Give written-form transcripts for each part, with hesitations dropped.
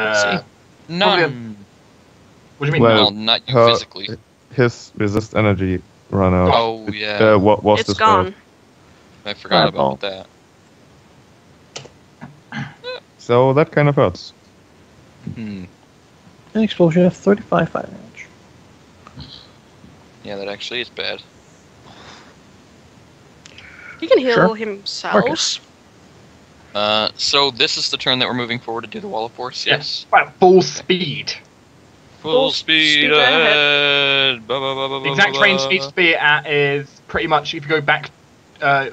See? None. What do you mean? Well, Well, not you her- physically. His resist energy run out. Oh, yeah. What was It's the spell? gone. I forgot Fireball. about that. So that kind of hurts. Hmm. An explosion of 35 fire damage. Yeah, that actually is bad. He can heal Sure. himself. Marcus. So this is the turn that we're moving forward to do the wall of force? Yes. At full speed. Full speed speed ahead. Ba, ba, ba, ba, The exact ba, range ba. it needs to be at is pretty much if you go back, Yeah,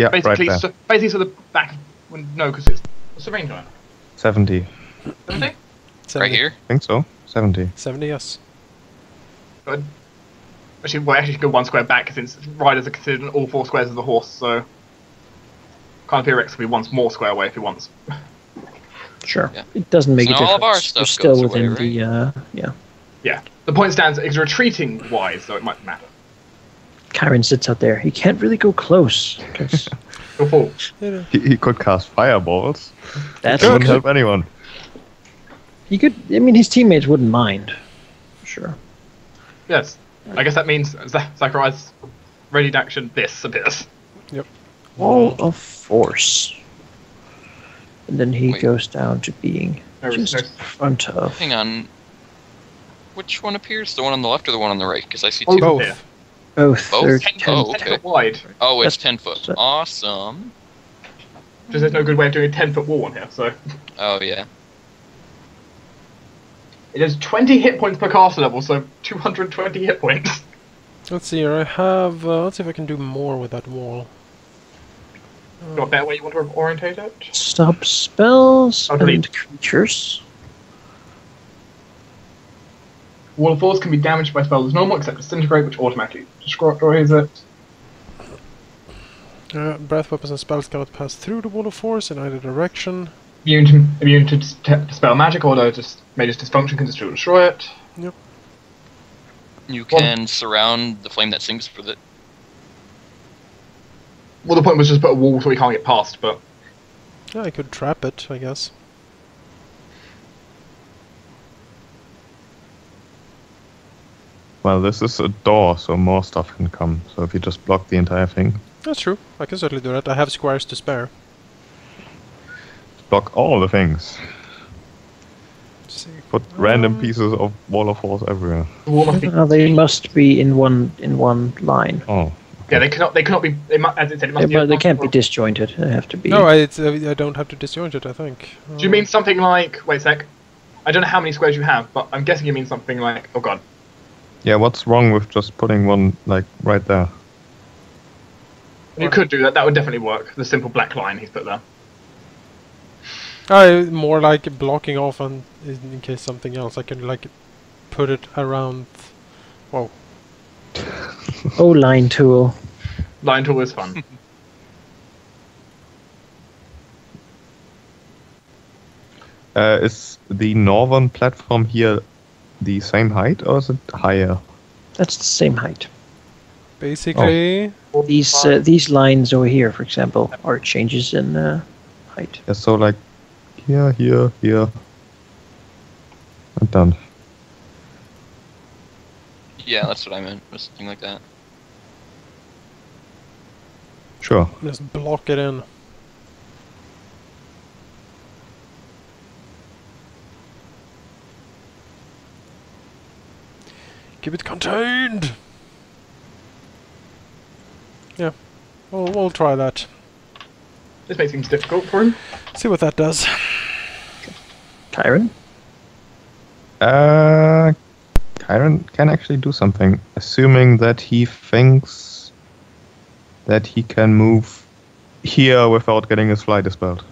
basically, right there. basically to the back. No, because it's what's the range on it? 70. 70? Right here? I think so. 70. 70, yes. Good. Actually, well, actually, you should go one square back since riders are considered all 4 squares of the horse, so kind of theoretically will be one more square away if he wants. Sure. Yeah. It doesn't make So a all difference. of our We're stuff still goes within away, the, Yeah, the point stands it's retreating wise, so it might matter. Kyron sits out there. He can't really go close. 'Cause Your fault. He could cast fireballs. that's It wouldn't help anyone. He could. I mean, his teammates wouldn't mind. Sure. Yes, I guess that means Zachariah's ready to action. This appears. Wall of force. And then he Wait. goes down to being No, just no. in front of. Hang on. Which one appears? The one on the left or the one on the right? Because I see Oh, two. Both. Yeah. Both. Both? They're 10, 10 Oh, 10 okay. foot wide. Oh, it's That's- 10 foot. so- Awesome. Because there's no good way of doing a 10-foot wall on here, so. Oh, yeah. It has 20 hit points per caster level, so 220 hit points. Let's see here, I have... let's see if I can do more with that wall. Got a better way you want to orientate it? Stop spells Oh, delete. and creatures. Wall of Force can be damaged by spells as normal, except Disintegrate, which automatically destroys it. Breath weapons and spells cannot pass through the wall of force in either direction. Immune to dispel magic, although just Mage's Dysfunction can still destroy it. You can surround the flame that sings for the... Well, the point was just put a wall so we can't get past, but Yeah, I could trap it, I guess. Well, this is a door, so more stuff can come. So if you just block the entire thing, That's true, I can certainly do that. I have squares to spare. block all the things. Let's see. Put random pieces of Wall of Force everywhere. the wall must be. They must be in one line. Oh, Yeah, they cannot be. They must, as it said, it must be. They can't be disjointed. They have to be. No, I don't have to disjoint it, I think. Do you mean something like? Wait a sec. I don't know how many squares you have, but I'm guessing you mean something like. Oh god. yeah. What's wrong with just putting one like right there? You could do that. That would definitely work. The simple black line he's put there. More like blocking off on in case something else. I can like put it around. Whoa. Oh, line tool. Line tool is fun. Is the northern platform here the same height, or is it higher? That's the same height. Basically, These lines over here, for example, are changes in height. Yeah, so like here, here, here. I'm done. Yeah, that's what I meant. Was something like that. Sure. just block it in. Keep it contained! Yeah, we'll try that. This makes things difficult for him. See what that does. Kyron? Kyron can actually do something, assuming that he thinks that he can move here without getting his fly dispelled.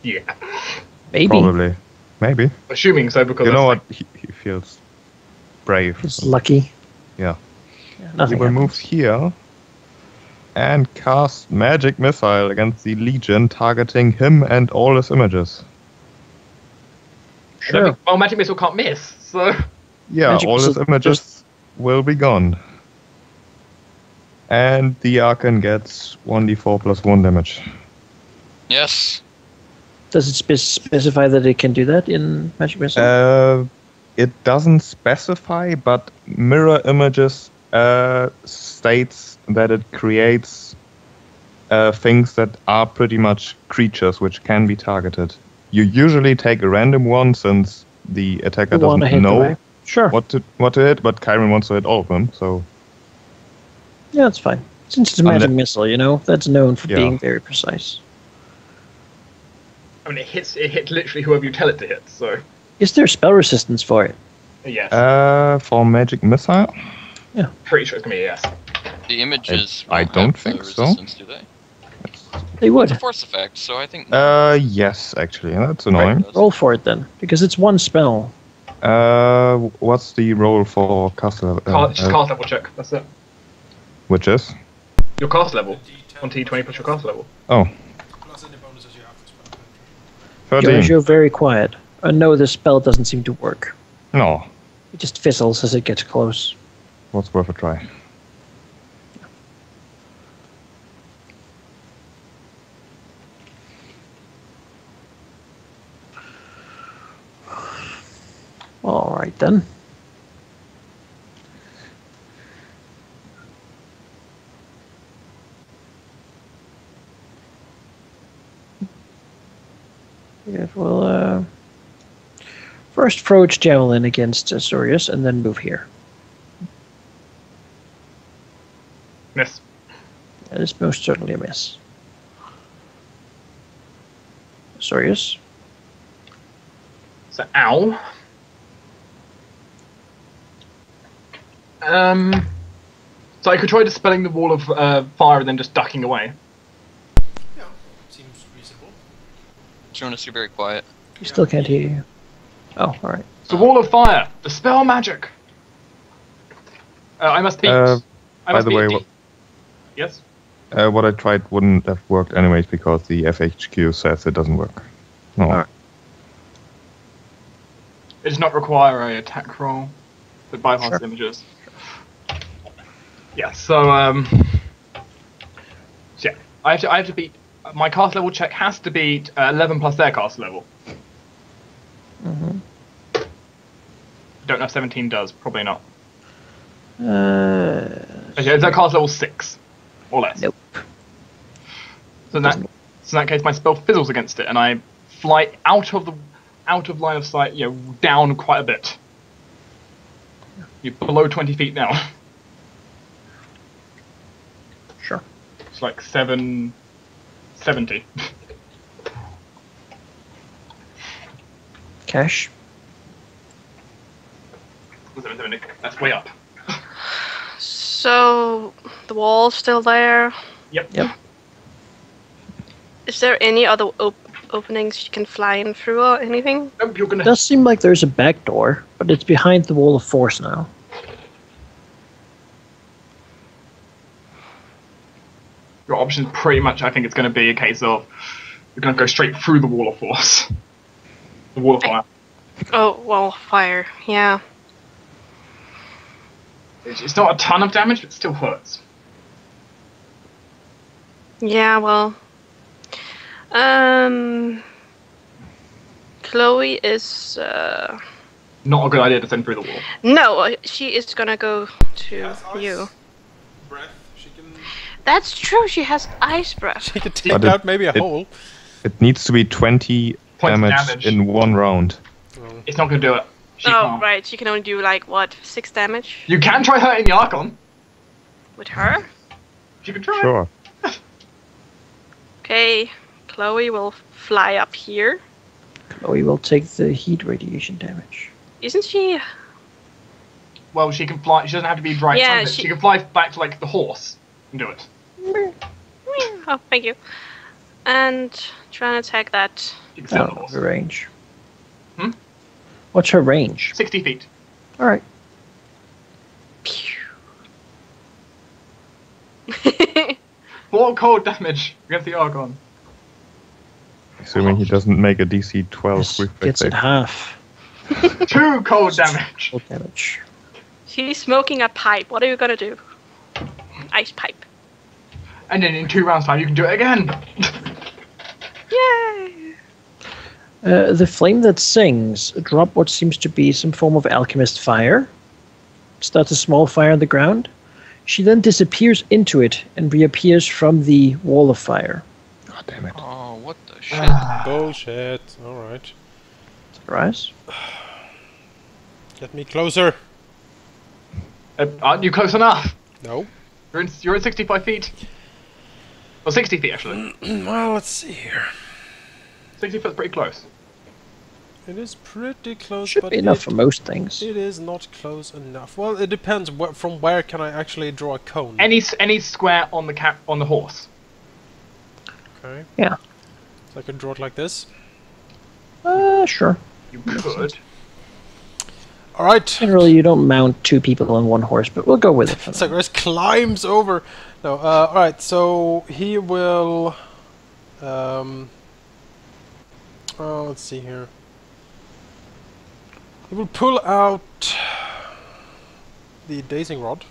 Yeah. Maybe. Probably. Maybe. Assuming so, because You know that's what? He feels brave. It's lucky. Yeah. Yeah, He nothing will move happens. here and cast Magic Missile against the Legion, targeting him and all his images. Sure. Well, Magic Missile can't miss, so. Yeah, Magic all his Missile images will be gone. And the Archon gets 1d4 plus 1 damage. Yes. Does it specify that it can do that in Magic Missile? It doesn't specify, but mirror images states that it creates things that are pretty much creatures which can be targeted. You usually take a random one since the attacker doesn't know what to hit, but Chiron wants to hit all of them, so... Yeah, that's fine. Since it's a magic missile, you know, that's known for being very precise. I mean, it hits literally whoever you tell it to hit, so... Is there spell resistance for it? Yes. For magic missile? Yeah. Pretty sure it's going to be a yes. The images I don't think so. resistance, do they? They would. It's a force effect, so I think... Yes, actually, that's annoying. Roll for it then, because it's one spell. What's the roll for cast level? Just cast level check, that's it. Which is? Your cast level. On T20 plus your cast level. Oh. Plus any bonuses you have for spell. 13. You're very quiet. No, the spell doesn't seem to work. No. It just fizzles as it gets close. What's worth a try? Alright then. It will first throw its javelin against Sorius and then move here. Miss. That is most certainly a miss. Sorius. So, ow. So I could try dispelling the wall of fire and then just ducking away. Yeah, seems reasonable. Jonas, you're very quiet. You still can't hear you. Oh, alright. So wall of fire, dispel magic. I must beat. By the way, yes. What I tried wouldn't have worked anyways because the FHQ says it doesn't work. No. Alright. It does not require a attack roll, but bypass images. Yeah. So yeah, I have to beat. My cast level check has to beat 11 plus their cast level. Mm-hmm. Don't know if 17 does. Probably not. Okay, Is that cast level 6 or less? Nope. So in that case, my spell fizzles against it, and I fly out of line of sight. You know, down quite a bit. You're below 20 feet now. Sure. It's like 770. Kash. That's way up. So the wall's still there. Yep. Is there any other openings you can fly in through or anything? Nope, you're gonna. It does seem like there's a back door, but it's behind the wall of force now. Your options pretty much, I think it's going to be a case of you're going to go straight through the wall of force. The wall of fire. Oh, wall of fire. Yeah. It's not a ton of damage, but it still hurts. Yeah. Well. Chloe is. Not a good idea to send through the wall. No, she is gonna go to you. Breath, she can... That's true. She has ice breath. She could take out maybe a hole. It needs to be 20 damage in one round. It's not going to do it. She can't. Right. She can only do like what, 6 damage You can try hurting the Archon. with her. She can try. Sure. Okay. Chloe will fly up here. Chloe will take the heat radiation damage. Isn't she? Well, she can fly. She doesn't have to be right. Yeah, She can fly back to like the horse and do it. Oh, thank you. And try and attack that. She can I sit on don't the know horse. her range. Hmm? What's her range? 60 feet. Alright. More cold damage against the Archon. Assuming he doesn't make a DC 12 This reflex gets it save. half. 2 cold damage. Full damage. She's smoking a pipe. What are you gonna do? Ice pipe. And then in 2 rounds time, you can do it again. Yay! The flame that sings drop what seems to be some form of alchemist fire. Starts a small fire on the ground. She then disappears into it and reappears from the wall of fire. God damn it. Oh, what the shit? Bullshit. Alright. Surprise. Get me closer. Aren't you close enough? No. You're at 65 feet. Well, 60 feet actually. Well, let's see here. 60 foot's pretty close. It is pretty close, Should but be enough for most things. it is not close enough. Well, it depends. From where can I actually draw a cone? Any square on the horse. Okay. Yeah. So I can draw it like this. Sure. You could. Alright. Generally, you don't mount 2 people on 1 horse, but we'll go with it. For now. Zagreus climbs over. No. Alright. So he will. Oh, let's see here. He will pull out the dazing rod.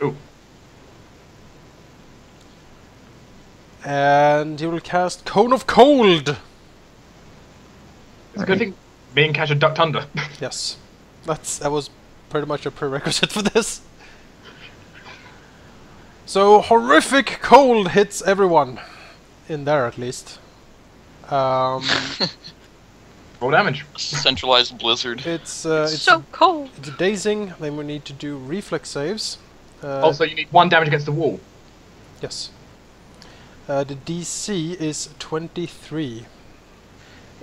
Ooh. And he will cast Cone of Cold. It's a good thing me and Kash are ducked under. Yes, that was pretty much a prerequisite for this. So horrific cold hits everyone in there, at least. Roll damage. Centralized blizzard. It's so cold. It's dazing. Then we need to do reflex saves. Also, you need 1 damage against the wall. Yes. The DC is 23.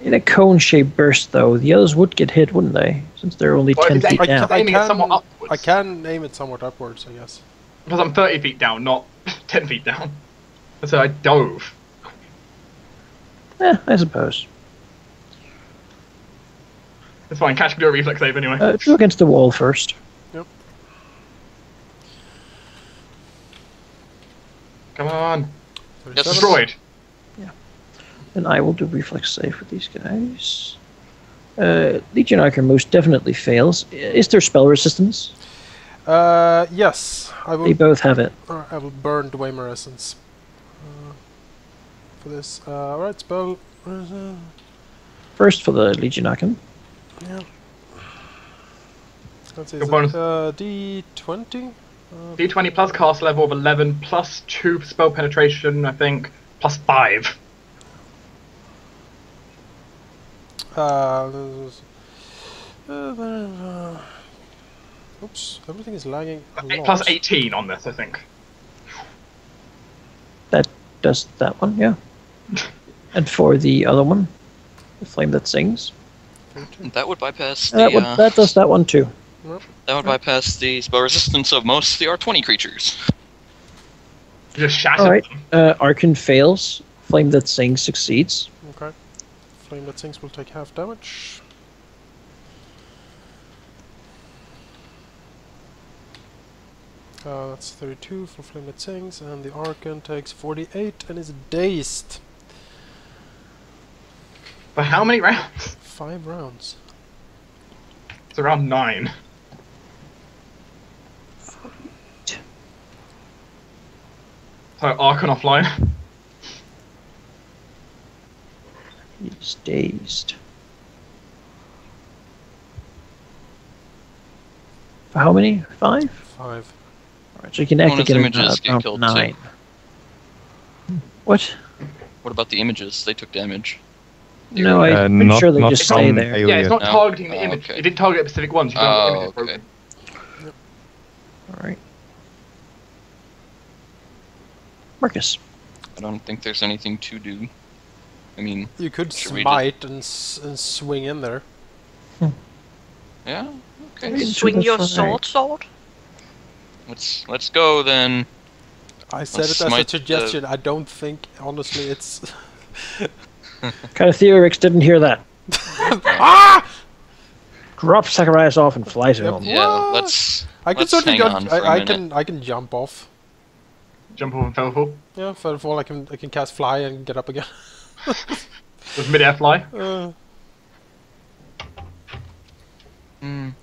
In a cone-shaped burst, though, the others would get hit, wouldn't they? Since they're only Well, 10 it's feet I down. can- aiming it somewhat upwards. I can aim it somewhat upwards, I guess. Because I'm 30 feet down, not 10 feet down. So I dove. I suppose. It's fine, Kash can do a reflex save anyway. Draw against the wall first. Yep. Come on. Yes. Destroyed. And I will do reflex save with these guys. Legion Archer most definitely fails. Is there spell resistance? Yes. I They will. both have it. I will burn Dwemer Essence. For this. Alright, spell. First for the Legion Archer. Yeah. Let's see. Your bonus. D20? D20 plus cast level of 11, plus 2 spell penetration, I think, plus 5. Oops, everything is lagging a lot. Plus 18 on this, I think. That does that one, yeah. And for the other one, the flame that sings. That would bypass the That does that one too. that would bypass the spell resistance of most of the R20 creatures. Just shattered Alright, them. Archon fails. Flame that sings succeeds. Okay. Flame that sings will take half damage. That's 32 for Flame that sings, and the Archon takes 48 and is dazed. For how many rounds? 5 rounds. It's around 9. So Archon offline. He's dazed. For how many? 5? 5. Alright, so you can actually Bonus get him images get around killed 9. too. What? What about the images? They took damage. No, I'm pretty sure they just stay from there. alien. Yeah, it's not No. targeting the Oh, image. okay. It didn't target specific ones. You don't Oh, have images okay. broken. Alright. Marcus. I don't think there's anything to do. I mean, You could Should we smite and swing in there. yeah, okay. Into Swing the your fray. sword. Let's go then. I said Let's it as a smite the- suggestion. I don't think, honestly, it's... Kind of Theorix didn't hear that. Ah! Drops Zacharias off and flies Yep. home. Yeah, What? let's. I can Let's certainly hang go. on for a minute. I can jump off. Jump off and fell fall. Yeah, first of all, I can cast fly and get up again. Does mid-air fly? Then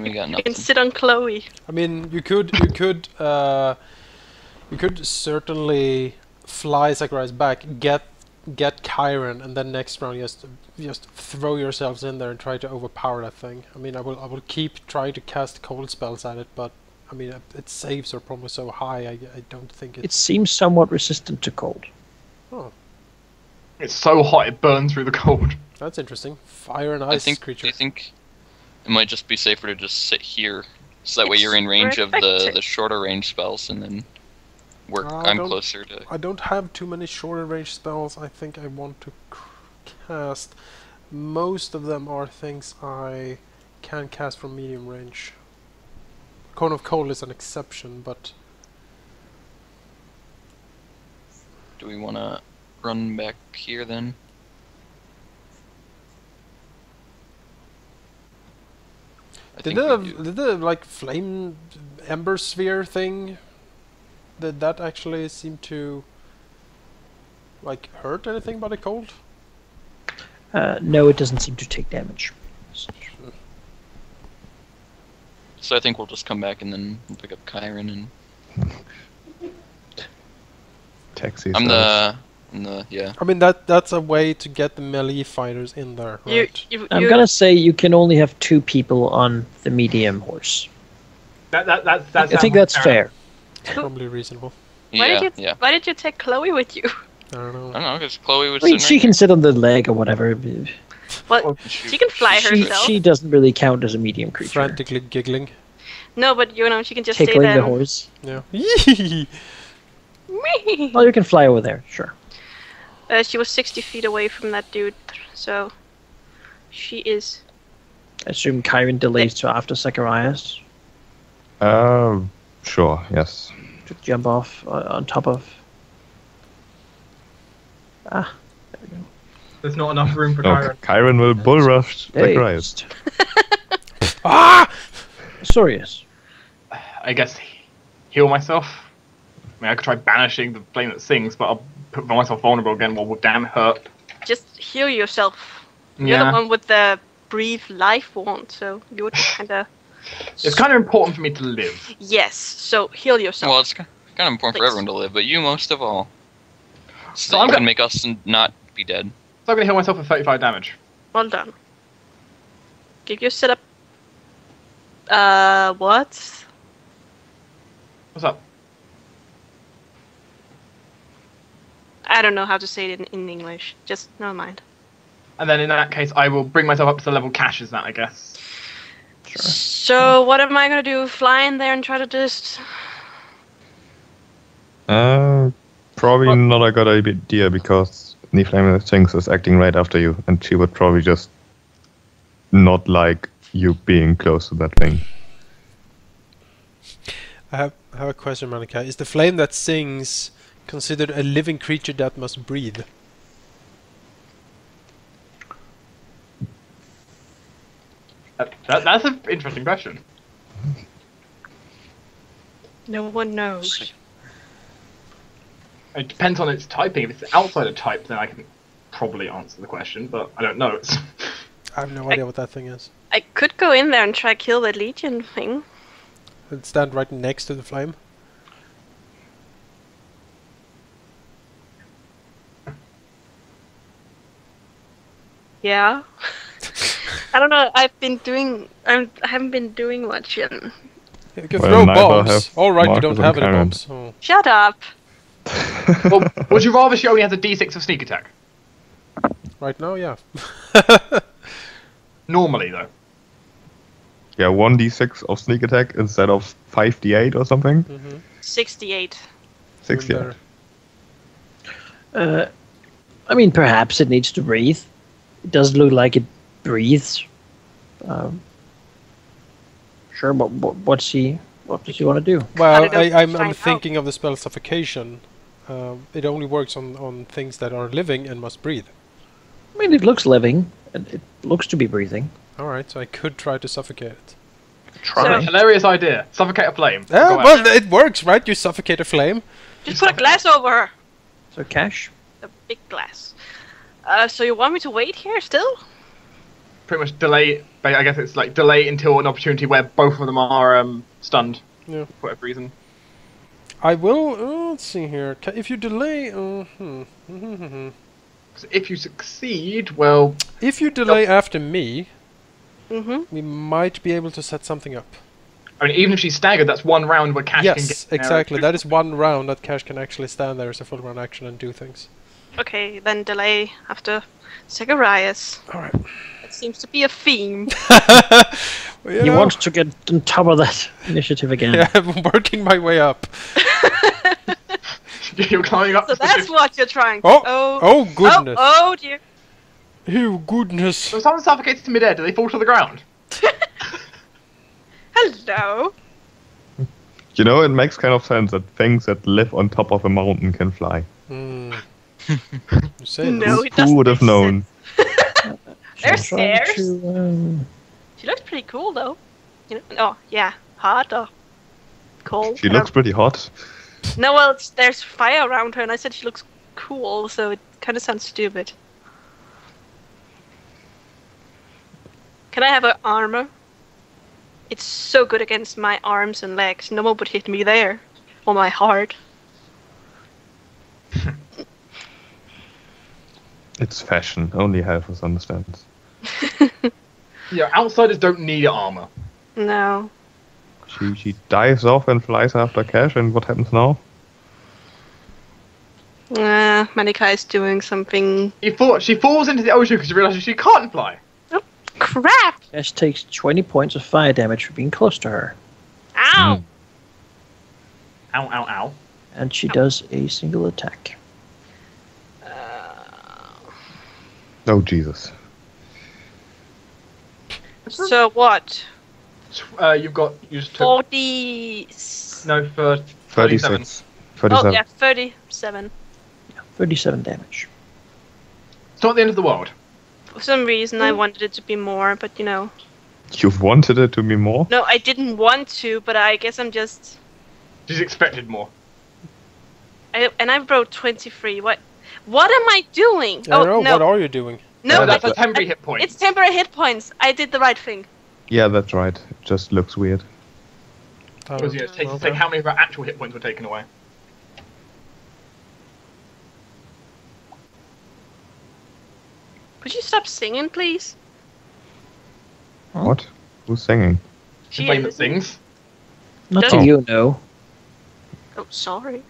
we got You nothing. can sit on Chloe. I mean, you could certainly fly Zacharias back, get get Chiron, and then next round just throw yourselves in there and try to overpower that thing. I mean, I will keep trying to cast cold spells at it, but I mean, its saves are probably so high. I don't think It seems somewhat resistant to cold. Oh, It's so hot it burns through the cold. that's interesting. Fire and ice creature. Do you think it might just be safer to just sit here, so that way It's you're in range of perfect. the shorter range spells, and then I'm closer to. I don't have too many shorter range spells. I think I want to cast. Most of them are things I can cast from medium range. Cone of Cold is an exception, but Do we want to run back here then? did the like flame ember sphere thing? Did that actually seem to like hurt anything by the cold? No, it doesn't seem to take damage. So I think we'll just come back and then we'll pick up Chiron and Taxi. I'm the yeah. I mean that's a way to get the melee fighters in there, right? I'm gonna say you can only have 2 people on the medium horse. That's I think that's fair. It's probably reasonable. Yeah. Why did you take Chloe with you? I don't know. I don't know, because Chloe was I mean, sitting she right can sit on the leg or whatever. Well, she can fly herself. She doesn't really count as a medium creature. Frantically giggling. No, but you know she can just stay Tickling there. the horse. Yeah. Well, you can fly over there, sure. She was 60 feet away from that dude, so she is. I assume Chiron delays to after Zacharias Sure, yes. to jump off on top of. Ah, there we go. There's not enough room for No, Chiron. Chiron will bull rush Hey. Zacharias. Ah! Sorius. I guess heal myself. I mean, I could try banishing the flame that sings, but I'll put myself vulnerable again. What will damn hurt? Just heal yourself. You're Yeah. the one with the breathe life wand, so you would kinda. It's kind of important for me to live. Yes, so heal yourself. Well, it's kind of important for Please. everyone to live, but you most of all. So, So that I'm you can go- make us not be dead. So I'm gonna heal myself for 35 damage. Well done. Give your setup. What? What's up? I don't know how to say it in English. Just never mind. And then in that case, I will bring myself up to the level Kash is that, I guess. So what am I gonna do? Fly in there and try to just. Probably not a good idea because Niflame Things is acting right after you, and she would probably just not like you being close to that thing. I have a question, Monica. Is the flame that sings considered a living creature that must breathe? That's an interesting question. No one knows. It depends on its typing. If it's outside of type, then I can probably answer the question, but I don't know. It's I have no idea what that thing is. I could go in there and try to kill the Legion thing. It stand right next to the flame. Yeah. I don't know. I haven't been doing much yet. You can Well, throw neither bombs. have All right, you Marcus don't and have any Chiron. bombs. Oh. Shut up. well, would you rather she only has a D6 of sneak attack? Right now, yeah. Normally, though. Yeah, 1d6 of sneak attack instead of 5d8 or something. 68. 68. Better. I mean, perhaps it needs to breathe. It does look like it breathes. Sure, but what does he want to do? Well, did I I'm find thinking of the spell suffocation. It only works on things that are living and must breathe. I mean, it looks living, and it looks to be breathing. Alright, so I could try to suffocate it. Try. Hilarious idea. Suffocate a flame. Yeah, Go well, ahead. it works, right? You suffocate a flame. Just put a glass over her. So, Kash? A big glass. So you want me to wait here still? Pretty much delay. I guess it's like delay until an opportunity where both of them are stunned. Yeah. For whatever reason. I will. Let's see here. If you delay. So if you succeed, well, If you delay after me, Mm-hmm. we might be able to set something up. I mean, even if she's staggered, that's one round where Kash can get Yes, in there and exactly. do That is something. one round that Kash can actually stand there as a full round action and do things. Okay, then delay after Zacharias. Alright. That seems to be a theme. He wants to get on top of that initiative again. Yeah, I'm working my way up. You're climbing up. So to the that's fifth- what you're trying to. Oh goodness. Oh dear. Oh goodness. So if someone suffocates in midair, do they fall to the ground? Hello. You know, it makes kind of sense that things that live on top of a mountain can fly. Hmm. You say No, this. it doesn't Who would have make known? There's Trying stairs. to, She looks pretty cool though. You know? Oh yeah, hot or cold. She I looks don't- pretty hot. No, well, there's fire around her, and I said she looks cool, so it kind of sounds stupid. Can I have her armor? It's so good against my arms and legs. No one would hit me there, or my heart. It's fashion. Only Halfus understands. Yeah, outsiders don't need armor. No. She dives off and flies after Kash, and what happens now? Manika is doing something. She falls into the ocean because she realizes she can't fly. Crap! Ash takes 20 points of fire damage for being close to her. Ow! Ow, ow, ow. And she does a single attack. Oh, Jesus. So what? You just took 40. no for 36. Oh 37. yeah, 37. 37 damage. It's not the end of the world. For some reason, I wanted it to be more, but you know. You've wanted it to be more? No, I didn't want to, but I guess I'm just. She's expected more. And I wrote 23. What am I doing? I don't know, no, what are you doing? no, That's but a temporary hit point. it's temporary hit points. I did the right thing. Yeah, that's right. It just looks weird. Because it's take how many of our actual hit points were taken away. Could you stop singing, please? Huh? What? Who's singing? The flame that isn't it? sings. Not Doesn't- that you know. Oh, sorry.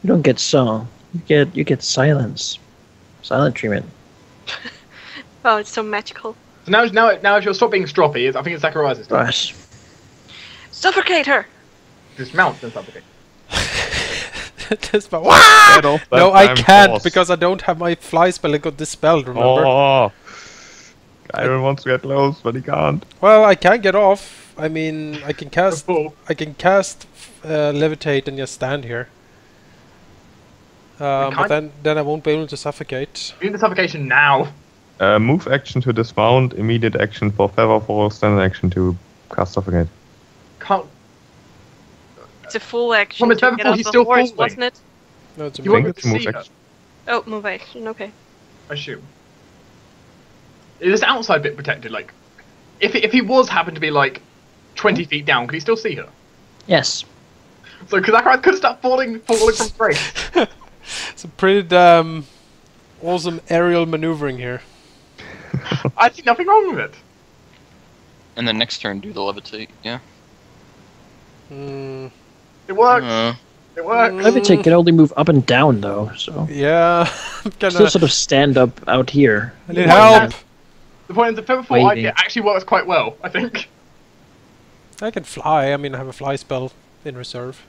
You don't get song. You get silence. Silent treatment. Oh, it's so magical. So now if you'll stop being stroppy, I think it's Zacharias' turn. Right. Suffocate her! Dismount and suffocate. Just about- Get off that No, I damn can't horse. because I don't have my fly spell. It got dispelled, remember? Oh! Kyron wants to get close, but he can't. Well, I can get off. I mean, I can cast Full. levitate and just stand here. But can't- then I won't be able to suffocate. You need the suffocation now. Move action to dismount, immediate action for feather fall, standard action to cast suffocate. Can't. It's a full action Thomas, to never get thought off he's the still horse, falling. wasn't it? No, it's a You I think won't it's move see her. action. Oh, move action, okay. I assume. Is this outside bit protected? Like, if he was happened to be like 20 feet down, could he still see her? Yes. So because Zacharias could start falling from grace. It's a pretty awesome aerial maneuvering here. I see nothing wrong with it. And then next turn, do the levitate. Yeah. Mm, It works. Uh, It works. Levitate can only move up and down though, so yeah, I'm still gonna. sort of stand up out here. I need Why help. The point is the feather fall Waving. idea actually works quite well, I think. I can fly. I mean, I have a fly spell in reserve.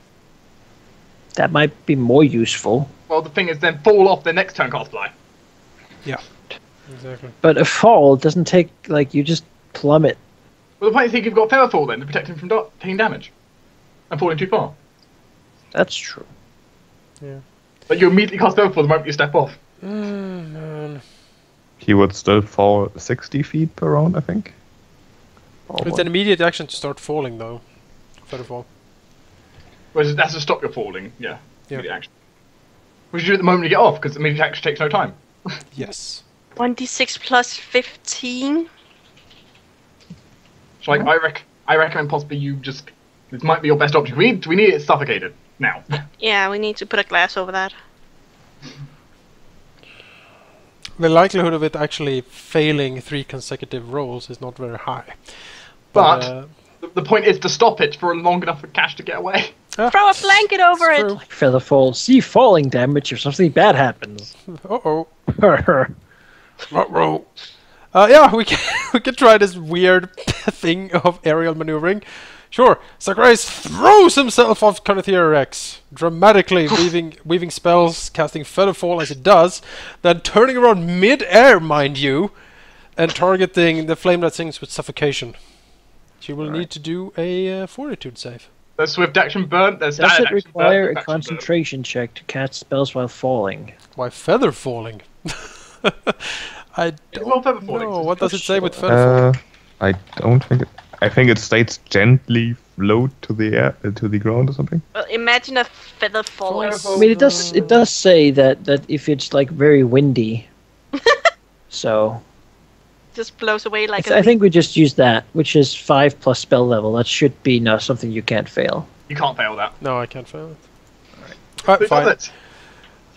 That might be more useful. Well, the thing is, then fall off the next turn, cast fly. Exactly. But a fall doesn't take, like, you just plummet. Well, the point is, you've got feather fall then to protect him from taking damage and falling too far. That's true. But you immediately cast feather fall the moment you step off. Man. He would still fall 60 feet per round, I think. It's an immediate action to start falling, though. Feather fall. Whereas that's to stop your falling. Yeah. Yeah. Immediate action. Which you do at the moment you get off, because immediate action takes no time. Yes. 1d6 plus 15. So, like, I recommend possibly you just. This might be your best option. We need it suffocated now. Yeah, we need to put a glass over that. The likelihood of it actually failing 3 consecutive rolls is not very high. But the point is to stop it for long enough for Kash to get away. Throw a blanket over it. Like feather fall, see falling damage if something bad happens. Uh-oh. Uh-oh. Yeah, we can try this weird thing of aerial maneuvering. Sure, Zacharias throws himself off Carnithia Rex, dramatically weaving spells, casting Featherfall as it does, then turning around mid-air, mind you, and targeting the flame that sings with suffocation. She will need to do a fortitude save. There's swift action burn. There's Does standard it action burn, require quick a action concentration check to cast spells while falling? Why feather falling? I It's well feather don't falling. know. What does it say with feather falling? I don't think it. I think it states gently float to the air, to the ground or something. Well, imagine a feather falling. I mean, it does say that if it's like very windy, so Just blows away like I think we just use that, which is 5 plus spell level. That should be something you can't fail. You can't fail that. No, I can't fail it. Who Alright, fine. does it?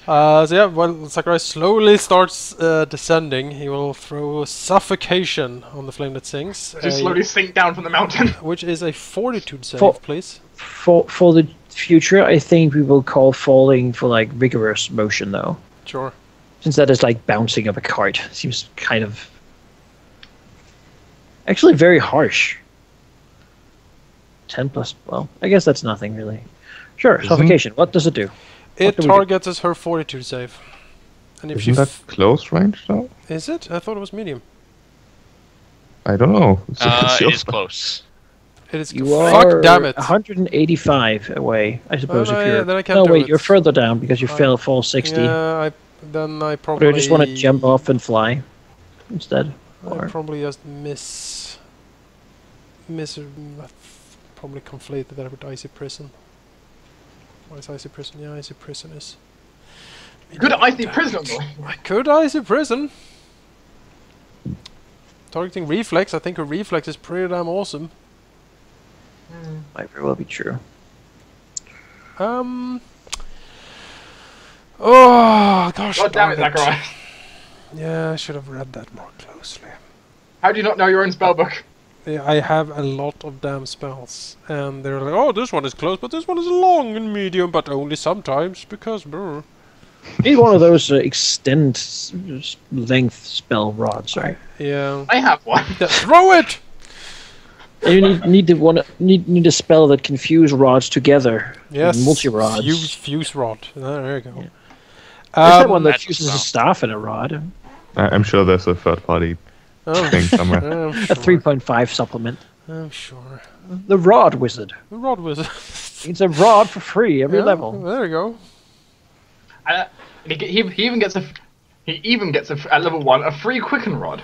So yeah, when Sakurai slowly starts descending, he will throw Suffocation on the flame that sings. Just slowly sink down from the mountain. Which is a fortitude save, For- please. For the future, I think we will call falling for like rigorous motion, though, Sure. since that is like bouncing up a cart. Seems kind of actually very harsh. 10 plus. Well, I guess that's nothing really. Sure, suffocation. What does it do? It do we do? targets as her fortitude save. And if Isn't that close range though? Is it? I thought it was medium. I don't know. It is close. It is. You Fuck are damn it! 185 away, I suppose. no, if yeah, you're then I can't no, do wait, it. you're further down because you I- fall 60. Yeah, I probably. Or you just want to jump off and fly instead. I Or probably just miss. Probably conflated that with Icy Prison. What is Icy Prison? Yeah, Icy Prison is. Good icy prisoner. I could Icy Prison. Targeting reflex. I think her reflex is pretty damn awesome. might very well be true. Oh gosh. God damn it, darn Zachariah. Yeah, I should have read that more closely. How do you not know your own spellbook? Yeah, I have a lot of damn spells, and they're like, oh, this one is close, but this one is long and medium, but only sometimes because. Brr. Need one of those length spell rods, right? Yeah. I have one. Throw it. And you need a spell that can fuse rods together. Yes. Multi rods. Fuse rod. There you go. Yeah. There's that one that Magic fuses spell. a staff in a rod. I'm sure there's a third party Oh, thing somewhere. I'm A sure. 3.5 supplement. I'm sure. The Rod Wizard. The rod wizard. It's a rod for free every Yeah, level. There you go. And he even gets at level 1 a free quicken rod.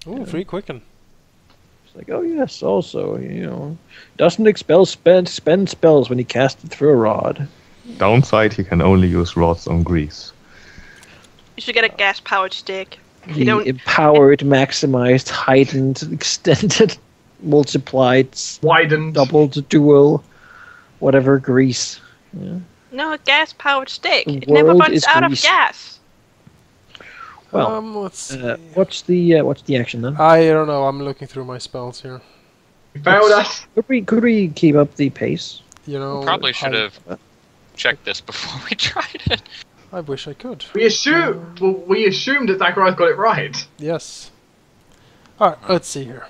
Ooh, free quicken. It's like, oh yes, also, doesn't expel spend spells when he casts it through a rod. Downside, he can only use rods on grease. You should get a gas-powered stick. You The don't. empowered, maximized, heightened, extended, multiplied, Widened. doubled, dual, whatever grease. Yeah. No, a gas-powered stick. The It never world runs is out of greasy. gas. Well, Let's see. what's the action then? I don't know. I'm looking through my spells here. You failed us. Could we keep up the pace? You know. Probably should have checked this before we tried it. I wish I could. We assumed that Zacharias got it right. Yes. Alright, let's see here.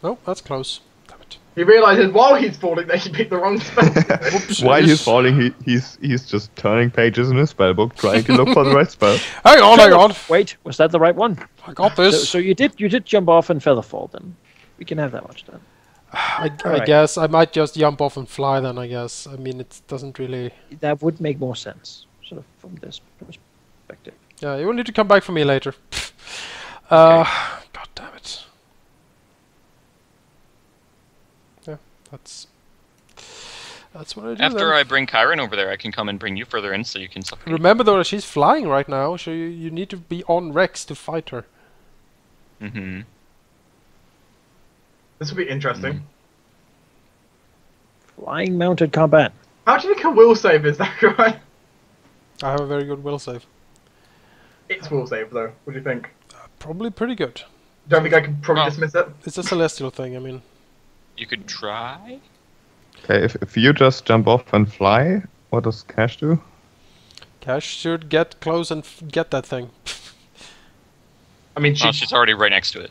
Nope, that's close. Damn it. He realizes while he's falling that he picked the wrong spell. Whoops, While it he's is- falling, he's just turning pages in his spellbook, trying to look for the right spell. Hang on. Wait, was that the right one? I got So, this. so you did jump off and featherfall then. We can have that much then. I Alright. guess I might just jump off and fly then, I guess. I mean, it doesn't really... That would make more sense, sort of from this perspective. Yeah, you will need to come back for me later. God damn it. Yeah, that's what I do After then. I bring Kyron over there, I can come and bring you further in so you can suffocate. Remember though that she's flying right now, so you need to be on Rex to fight her. Mm-hmm. This will be interesting. Flying mounted combat. How do you make a will save is Zacharias? I have a very good will save. its will save though? What do you think? Probably pretty good. Don't think I can probably Well- dismiss it. It's a celestial thing, I mean. You could try. Okay, if you just jump off and fly, what does Kash do? Kash should get close and get that thing. I mean, Oh, she's already right next to it.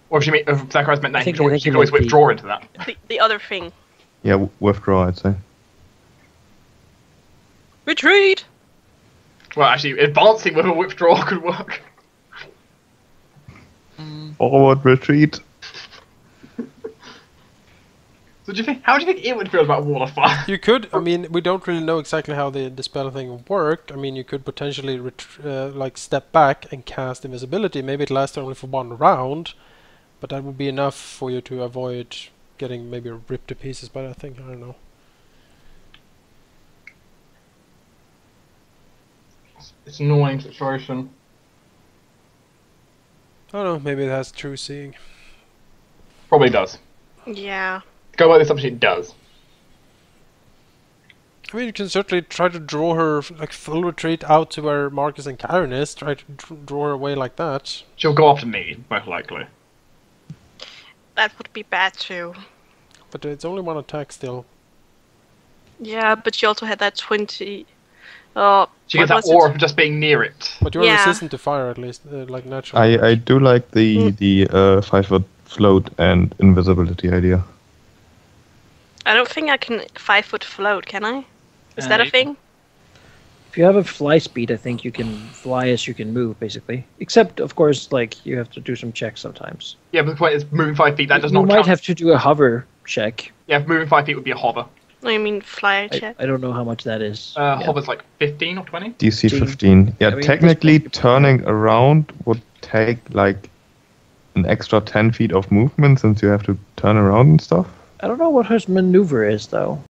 or if Zacharias meant I that, think- she I think could it always might be- withdraw into that. The other thing. Yeah, withdraw, I'd say. Retreat! Well, actually, advancing with a withdrawal could work. Forward retreat. So how do you think it would feel about Wall of Fire? You could, I mean, we don't really know exactly how the spell thing worked. I mean, you could potentially like step back and cast invisibility. Maybe it lasts only for 1 round, but that would be enough for you to avoid getting maybe ripped to pieces by that thing. I don't know. It's an annoying situation. I don't know, maybe it has true seeing. Probably does. Yeah. Go by this assumption, it does. I mean, you can certainly try to draw her like full retreat out to where Marcus and Karen is. Try to draw her away like that. She'll go after me, most likely. That would be bad too. But it's only 1 attack still. Yeah, but she also had that 20. She gets that aura from just being near it. But you're Yeah. resistant to fire at least, like naturally. I do like the 5-foot float and invisibility idea. I don't think I can 5-foot float, can I? Is that a you thing? If you have a fly speed, I think you can fly as you can move, basically. Except, of course, like you have to do some checks sometimes. Yeah, but the point is, moving 5 feet, that does You not might count. have to do a hover check. Yeah, moving 5 feet would be a hover. No, you mean fly check? I don't know how much that is. Yeah. Hover's like 15 or 20. DC 15. 15. Yeah, I mean, technically this- turning around would take like an extra 10 feet of movement since you have to turn around and stuff. I don't know what her maneuver is, though.